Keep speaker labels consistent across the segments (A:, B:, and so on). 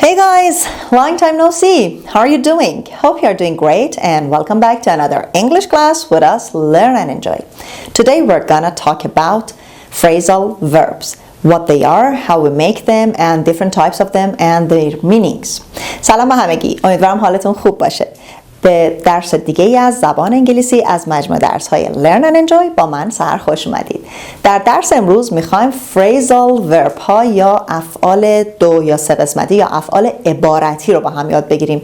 A: Hey guys, long time no see. How are you doing? Hope you are doing great and welcome back to another English class with us, Learn and Enjoy. Today we're gonna talk about phrasal verbs, what they are, how we make them and different types of them and their meanings. سلام همگی، امیدوارم حالتون خوب باشه. به درس دیگه ای از زبان انگلیسی از مجموعه درس های Learn and Enjoy با من خوش اومدید. در درس امروز میخوایم phrasal verb ها یا افعال دو یا سه قسمتی یا افعال عبارتی رو با هم یاد بگیریم.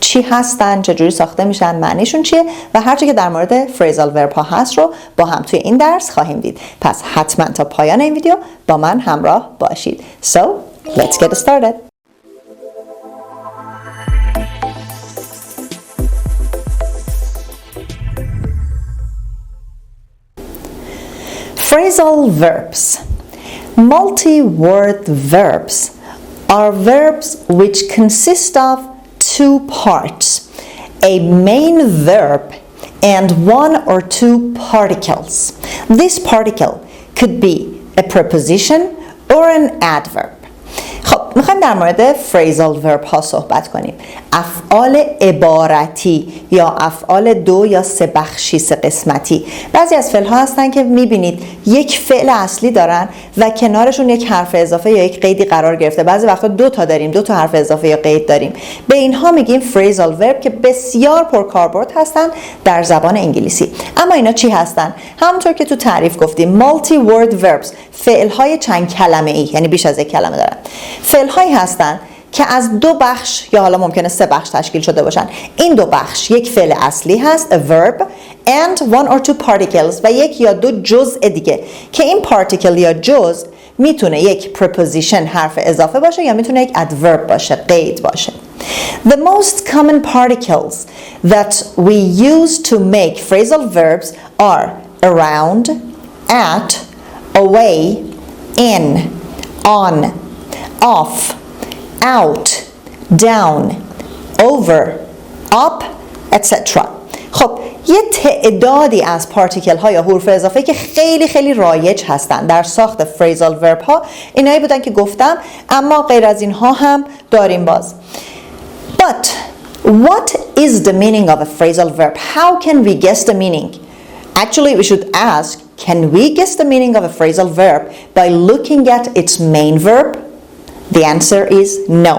A: چی هستن، چجوری ساخته میشن، معنیشون چیه و هرچی که در مورد phrasal verb ها هست رو با هم توی این درس خواهیم دید. پس حتما تا پایان این ویدیو با من همراه باشید. So, let's get started. Phrasal verbs. Multi-word verbs are verbs which consist of two parts, a main verb and one or two particles. This particle could be a preposition or an adverb. خب میخوایم در مورد phrasal verb ها صحبت کنیم. افعال عبارتی یا افعال دو یا سه بخشی سه قسمتی. بعضی از فعل ها هستن که میبینید یک فعل اصلی دارن و کنارشون یک حرف اضافه یا یک قیدی قرار گرفته. بعضی وقتا دو تا داریم، دو تا حرف اضافه یا قید داریم. به اینها میگیم phrasal verb که بسیار پرکاربرد هستن در زبان انگلیسی. اما اینا چی هستن؟ همونطور که تو تعریف گفتیم multi word verbs، فعل های چند کلمه ای، یعنی بیش از یک کلمه دارن. فعل هایی هستن که از دو بخش یا حالا ممکنه سه بخش تشکیل شده باشن. این دو بخش یک فعل اصلی هست a verb and one or two particles و یک یا دو جزء دیگه که این particle یا جزء میتونه یک preposition حرف اضافه باشه یا میتونه یک adverb باشه، قید باشه. The most common particles that we use to make phrasal verbs are around, at, away, in, on, off, out, down, over, up, etc. خب یه تعدادی از پارتیکل ها یا حروف اضافه که خیلی رایج هستن در ساخت phrasal verb ها اینایی بودن که گفتم، اما غیر از اینها هم داریم باز. But what is the meaning of a phrasal verb? How can we guess the meaning? Actually, we should ask, can we guess the meaning of a phrasal verb by looking at its main verb? The answer is no.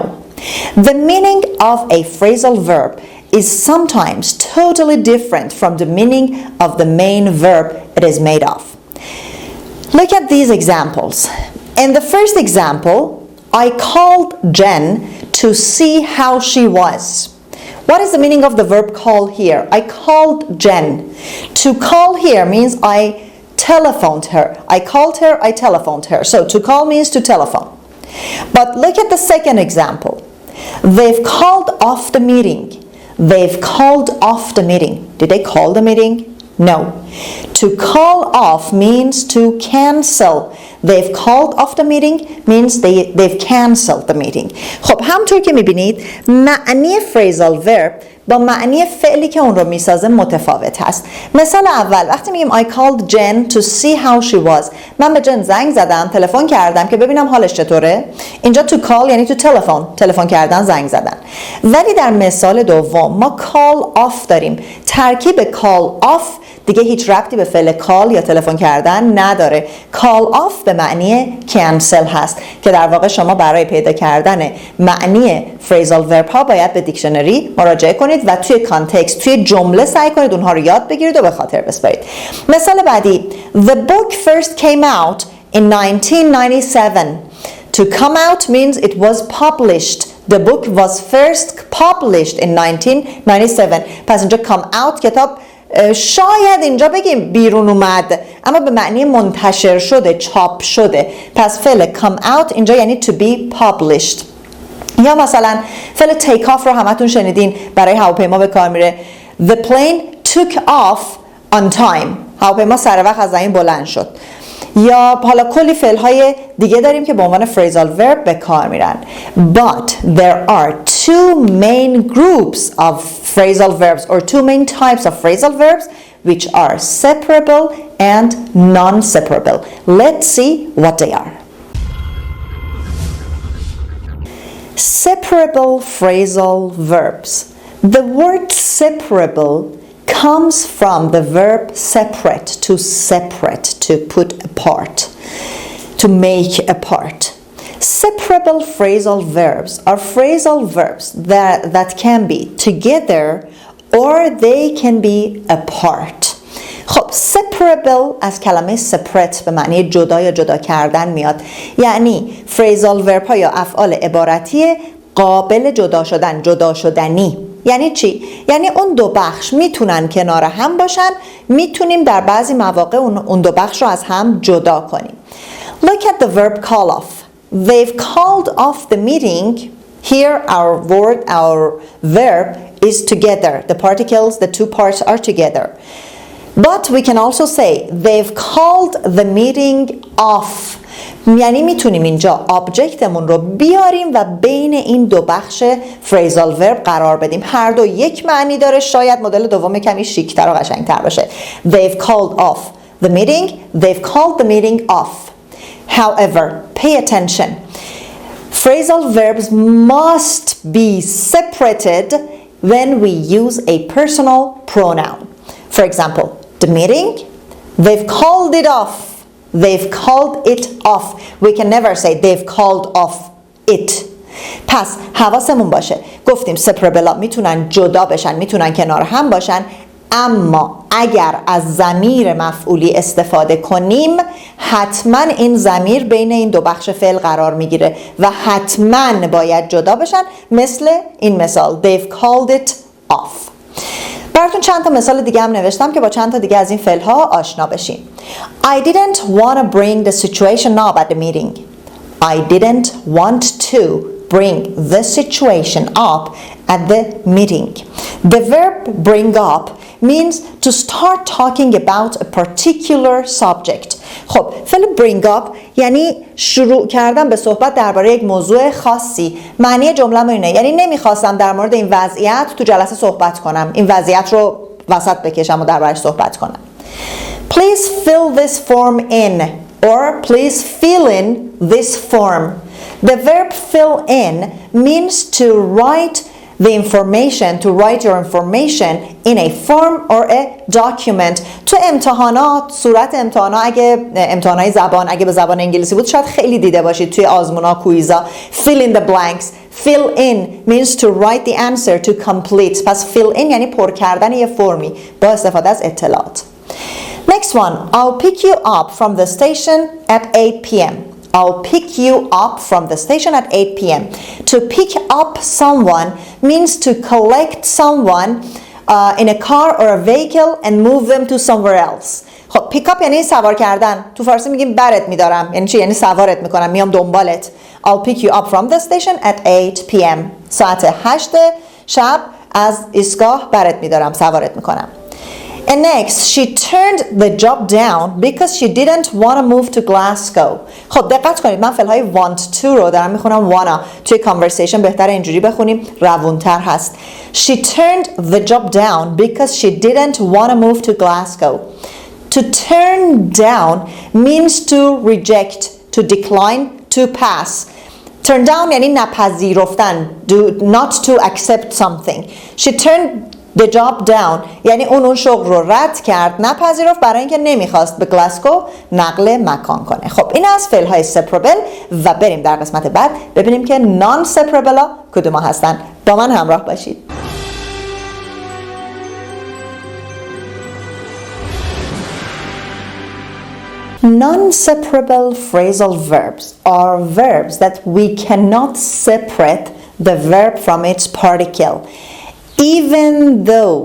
A: The meaning of a phrasal verb is sometimes totally different from the meaning of the main verb it is made of. Look at these examples. In the first example, I called Jen to see how she was. What is the meaning of the verb call here? I called Jen. To call here means I telephoned her. I called her, I telephoned her. So to call means to telephone. But look at the second example. They've called off the meeting. They've called off the meeting. Did they call the meeting? No. To call off means to cancel. They've called off the meeting means they've canceled the meeting. خب همونطور که میبینید معنی phrasal verb با معنی فعلی که اون رو میسازه متفاوت هست. مثال اول وقتی میگیم I called Jen to see how she was، من به جن زنگ زدم، تلفن کردم که ببینم حالش چطوره. اینجا to call یعنی to تلفن کردن، زنگ زدن. ولی در مثال دوم ما call off داریم. ترکیب call off دیگه هیچ ربطی به فعل call یا تلفن کردن نداره. call off به معنی cancel هست که در واقع شما برای پیدا کردن معنی phrasal verb ها باید به دیکشنری مراجعه کنید و توی کانتکست، توی جمله سعی کنید اونها رو یاد بگیرید و به خاطر بسپارید. مثال بعدی The book first came out in 1997. To come out means it was published. The book was first published in 1997. پس اینجا come out کتاب شاید اینجا بگیم بیرون اومد، اما به معنی منتشر شده، چاپ شده. پس فعل come out اینجا یعنی to be published. یا مثلا فعل take off رو همتون شنیدین، برای هواپیما به کار میره. The plane took off on time. هواپیما سر وقت از زمین بلند شد. یا حالا کلی فعل های دیگه داریم که به عنوان phrasal verb به کار میرن. But there are two main groups of phrasal verbs or two main types of phrasal verbs which are separable and non-separable. Let's see what they are. Separable phrasal verbs. The word separable comes from the verb separate, to put apart, to make apart. Separable phrasal verbs are phrasal verbs that can be together or they can be apart. خب separable از کلمه separate به معنی جدا یا جدا کردن میاد. یعنی phrasal verb ها یا افعال عبارتی قابل جدا شدن، جداشدنی. یعنی چی؟ یعنی اون دو بخش میتونن کنار هم باشن، میتونیم در بعضی مواقع اون دو بخش رو از هم جدا کنیم. Look at the verb call off. They've called off the meeting. Here our verb is together. The particles, the two parts are together. But we can also say they've called the meeting off. یعنی میتونیم اینجا آبجکتمون رو بیاریم و بین این دو بخش phrasal verb قرار بدیم. هر دو یک معنی داره، شاید مدل دوم کمی شیک‌تر و قشنگ‌تر باشه. They've called off the meeting. They've called the meeting off. However, pay attention. Phrasal verbs must be separated when we use a personal pronoun. For example, the meeting, they've called it off. They've called it off. We can never say they've called off it. پس حواسمون باشه. گفتیم separable میتونن جدا بشن، میتونن کنار هم باشن، اما اگر از ضمیر مفعولی استفاده کنیم حتما این ضمیر بین این دو بخش فعل قرار میگیره و حتما باید جدا بشن. مثل این مثال they've called it off. براتون چند تا مثال دیگه هم نوشتم که با چند تا دیگه از این فعل ها آشنا بشین. I didn't want to bring the situation up at the meeting. I didn't want to bring the situation up at the meeting. The verb bring up means to start talking about a particular subject. خب فعل bring up یعنی شروع کردن به صحبت درباره یک موضوع خاصی. معنی جمله اینه، یعنی نمیخواستم در مورد این وضعیت تو جلسه صحبت کنم، این وضعیت رو وسط بکشم و دربارش صحبت کنم. Please fill this form in or please fill in this form. The verb fill in means to write the information, to write your information in a form or a document. تو امتحانات، صورت امتحانات، اگه امتحانای زبان، اگه به زبان انگلیسی بود شاید خیلی دیده باشید توی آزمونا، کویزا. Fill in the blanks. Fill in means to write the answer, to complete. پس fill in یعنی پر کردن یه فرمی با استفاده از اطلاعات. Next one, I'll pick you up from the station at 8 p.m. I'll pick you up from the station at 8 p.m. To pick up someone means to collect someone in a car or a vehicle and move them to somewhere else. خب pick up یعنی سوار کردن. تو فارسی میگیم برت میدارم. یعنی چی؟ یعنی سوارت میکنم، میام دنبالت. I'll pick you up from the station at 8 p.m. ساعت 8 شب از ایستگاه برت میدارم، سوارت میکنم. And next, she turned the job down because she didn't want to move to Glasgow. خب دقت کنید، من فعلهای want to رو دارم میخونم wanna. توی conversation بهتر اینجوری بخونیم، روونتر هست. She turned the job down because she didn't want to move to Glasgow. To turn down means to reject, to decline, to pass. Turn down یعنی نپذیرفتن, not to accept something. She turned the job down یعنی اون شغل رو رد کرد، نپذیرفت، برای اینکه نمیخواست به گلاسگو نقل مکان کنه. خب این از فعل های separable و بریم در قسمت بعد ببینیم که non separable ها کدوم ها هستن. با من همراه باشید. Non-separable phrasal verbs are verbs that we cannot separate the verb from its particle. Even though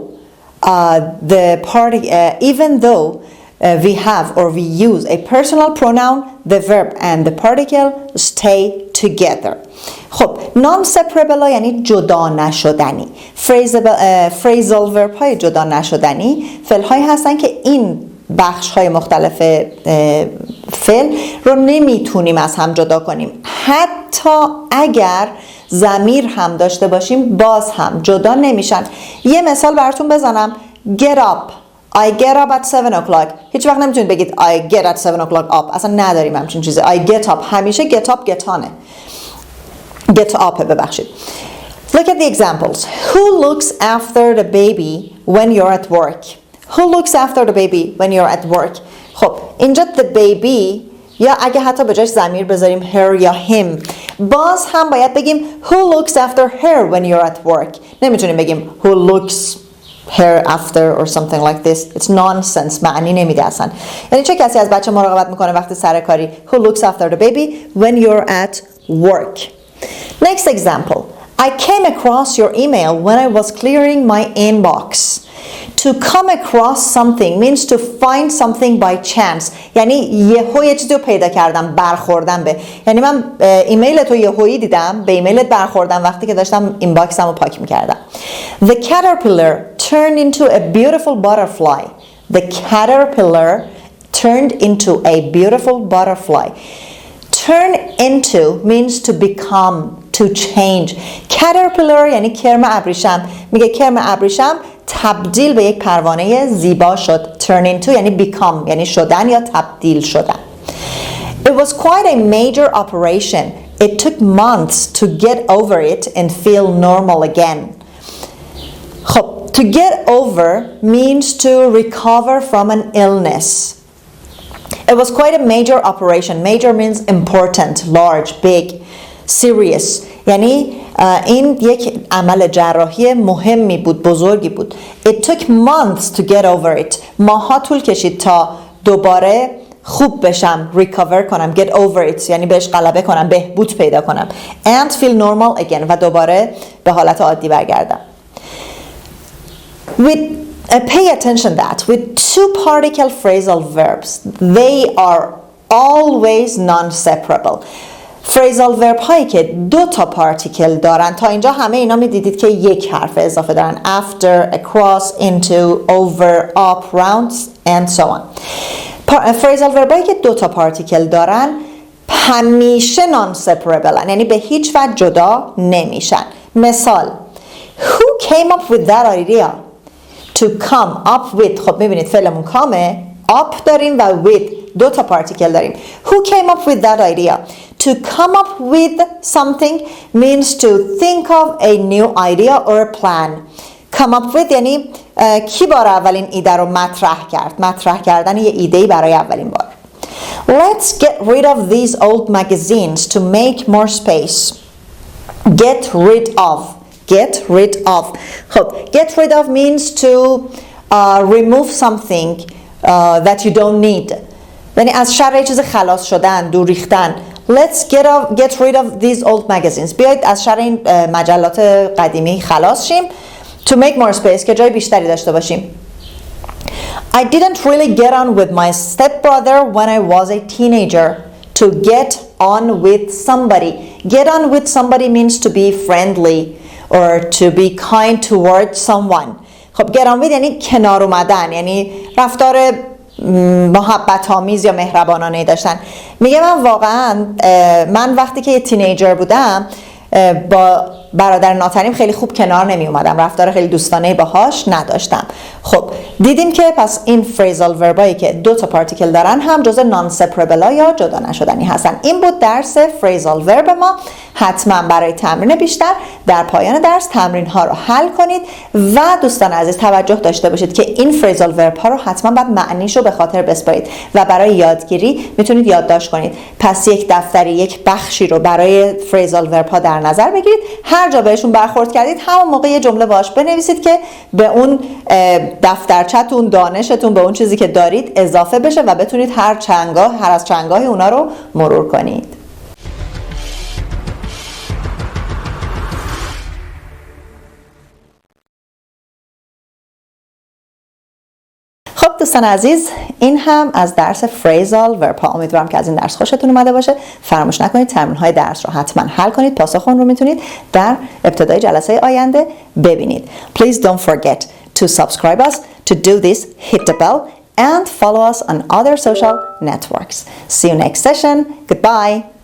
A: we have or we use a personal pronoun, the verb and the particle stay together. خب non-separable یعنی جدا نشدنی. Phrasal verb های جدا نشدنی فعل هایی هستن که این بخش های مختلف فعل رو نمیتونیم از هم جدا کنیم. حتی اگر ضمیر هم داشته باشیم باز هم جدا نمیشن. یه مثال براتون بزنم. Get up. I get up at 7 o'clock. هیچ وقت نمیتونید بگید I get at 7 o'clock up. اصلا نداریم همچین چیزی. I get up. همیشه get up get onه. get up ببخشید. Look at the examples. Who looks after the baby when you're at work? Who looks after the baby when you're at work? خب اینجا the baby یا اگه حتی به جاش ضمیر بذاریم her یا him باز هم باید بگیم who looks after her when you're at work. نمیتونیم بگیم who looks her after or something like this. It's nonsense. معنی نمیده اصلا. یعنی چه کسی از بچه مراقبت میکنه وقتی سر کاری؟ Who looks after the baby when you're at work. Next example. I came across your email when I was clearing my inbox. To come across something means to find something by chance. یعنی یه چیزی رو پیدا کردم، برخوردم به. یعنی من ایمیل تو یهویی دیدم، به ایمیلت برخوردم وقتی که داشتم اینباکسم رو پاک میکردم. The caterpillar turned into a beautiful butterfly. The caterpillar turned into a beautiful butterfly. Turn into means to become, to change. Caterpillar یعنی کرم ابریشم. میگه کرم ابریشم تبدیل به یک پروانه زیبا شد. Turn into یعنی become یعنی شدن یا تبدیل شدن. It was quite a major operation. It took months to get over it and feel normal again. خب to get over means to recover from an illness. It was quite a major operation. Major means important, large, big, serious. یعنی این یک عمل جراحی مهمی بود، بزرگی بود. It took months to get over it. ماها طول کشید تا دوباره خوب بشم، recover کنم, get over it یعنی بهش غلبه کنم، بهبود پیدا کنم. And feel normal again و دوباره به حالت عادی برگردم. Pay attention that with two particle phrasal verbs, they are always non-separable. phrasal verb هایی که دو تا پارتیکل دارن، تا اینجا همه اینا می دیدید که یک حرف اضافه دارن. After, across, into, over, up, round and so on. phrasal verb هایی که دو تا پارتیکل دارن همیشه non-separable یعنی به هیچ وجه جدا نمیشن. مثال Who came up with that idea? To come up with. خب میبینید فعلمون کامه، up داریم و with دو تا پارتیکل داریم. Who came up with that idea? To come up with something means to think of a new idea or a plan. Come up with یعنی کی بار اولین ایده رو مطرح کرد. مطرح کردن یه ایده‌ای برای اولین بار. Let's get rid of these old magazines to make more space. Get rid of. Get rid of. خب get rid of means to remove something that you don't need. یعنی از شر چیز خلاص شدن، دور ریختن. Let's get rid of these old magazines. بیایید از شر این مجلات قدیمی خلاص شیم. To make more space که جای بیشتری داشته باشیم. I didn't really get on with my stepbrother when I was a teenager. To get on with somebody. Get on with somebody means to be friendly or to be kind towards someone. خب get on with یعنی کنار اومدن، یعنی رفتار محبت آمیز یا مهربانانه داشتن. میگه من وقتی که یه تینیجر بودم با برادر ناتنیم خیلی خوب کنار نمی اومدم، رفتار خیلی دوستانه باهاش نداشتم. خب دیدیم که پس این فریزال وربایی که دو تا پارتیکل دارن هم جزء نان سپربل یا جدا نشدنی هستن. این بود درس فریزال ورب ما. حتما برای تمرین بیشتر در پایان درس تمرین ها رو حل کنید و دوستان عزیز توجه داشته باشید که این فریزال ورب ها رو حتما باید معنیش رو به خاطر بسپارید و برای یادگیری میتونید یادداشت کنید. پس یک دفتری، یک بخشی رو برای فریزال ورب ها در نظر بگیرید. هر جا بهشون برخورد کردید همون موقع یه جمله باهاش بنویسید که به اون دفترچه‌تون، دانشتون، به اون چیزی که دارید اضافه بشه و بتونید هر از چندگاهی اونا رو مرور کنید. خب دوستان عزیز، این هم از درس فریزال ورب ها. امیدوارم که از این درس خوشتون اومده باشه. فراموش نکنید تمرین های درس رو حتما حل کنید. پاسخ اون رو میتونید در ابتدای جلسه آینده ببینید. Please don't forget to subscribe us. To do this, hit the bell and follow us on other social networks. See you next session. Goodbye.